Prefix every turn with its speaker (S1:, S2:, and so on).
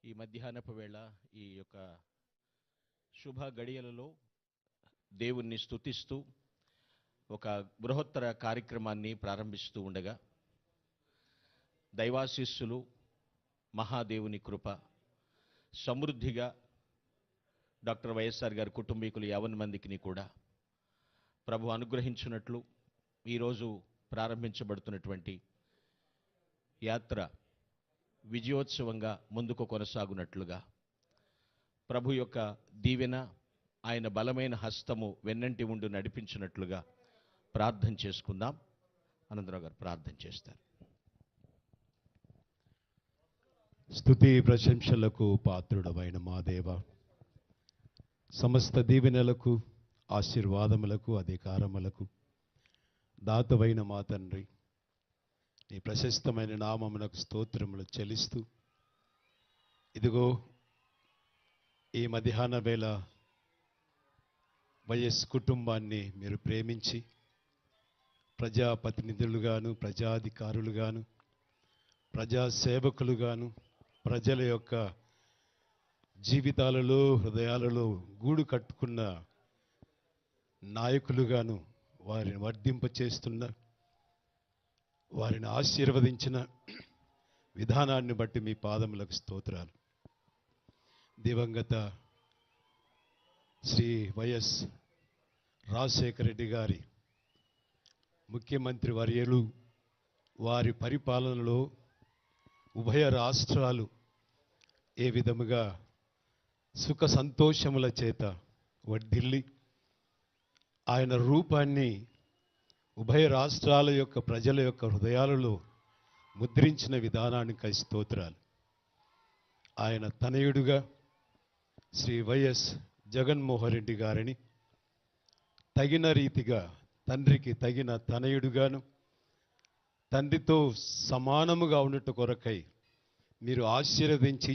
S1: ఈ మధ్యాహ్నపు వేళ ఈ యొక్క శుభ గడియలలో దేవుణ్ణి స్తుతిస్తూ ఒక బృహత్తర కార్యక్రమాన్ని ప్రారంభిస్తూ ఉండగా దైవాశీస్సులు మహాదేవుని కృప సమృద్ధిగా డాక్టర్ వైఎస్ఆర్ గారి కుటుంబీకులు 50 మందికి కూడా ప్రభు అనుగ్రహించినట్లు ఈరోజు ప్రారంభించబడుతున్నటువంటి యాత్ర విజయోత్సవంగా ముందుకు కొనసాగునట్లుగా ప్రభు యొక్క దీవెన ఆయన బలమైన హస్తము వెన్నంటి ఉండి నడిపించినట్లుగా ప్రార్థన చేసుకుందాం. అనంతరావు గారు ప్రార్థన చేస్తారు.
S2: స్తుతి ప్రశంసలకు పాత్రుడమైన మా దేవ, సమస్త దీవెనలకు ఆశీర్వాదములకు అధికారములకు దాతవైన మా తండ్రి, నీ ప్రశస్తమైన నామమునకు స్తోత్రములు చెల్లిస్తూ ఇదిగో ఈ మధ్యాహ్న వేళ వైఎస్ కుటుంబాన్ని మీరు ప్రేమించి ప్రజాప్రతినిధులుగాను ప్రజాధికారులుగాను ప్రజాసేవకులుగాను ప్రజల యొక్క జీవితాలలో హృదయాలలో గూడు కట్టుకున్న నాయకులుగాను వారిని వర్ధింపచేస్తున్న వారిని ఆశీర్వదించిన విధానాన్ని బట్టి మీ పాదములకు స్తోత్రాలు. దివంగత శ్రీ వైఎస్ రాజశేఖర రెడ్డి గారి ముఖ్యమంత్రి వర్యులు వారి పరిపాలనలో ఉభయ రాష్ట్రాలు ఏ విధముగా సుఖ సంతోషముల చేత వర్ధిల్లి ఆయన రూపాన్ని ఉభయ రాష్ట్రాల యొక్క ప్రజల యొక్క హృదయాలలో ముద్రించిన విధానానికి స్తోత్రాలు. ఆయన తనయుడుగా శ్రీ వైఎస్ జగన్మోహన్ రెడ్డి గారిని తగిన రీతిగా తండ్రికి తగిన తనయుడుగాను తండ్రితో సమానముగా ఉన్నట్టు కొరకై మీరు ఆశీర్వదించి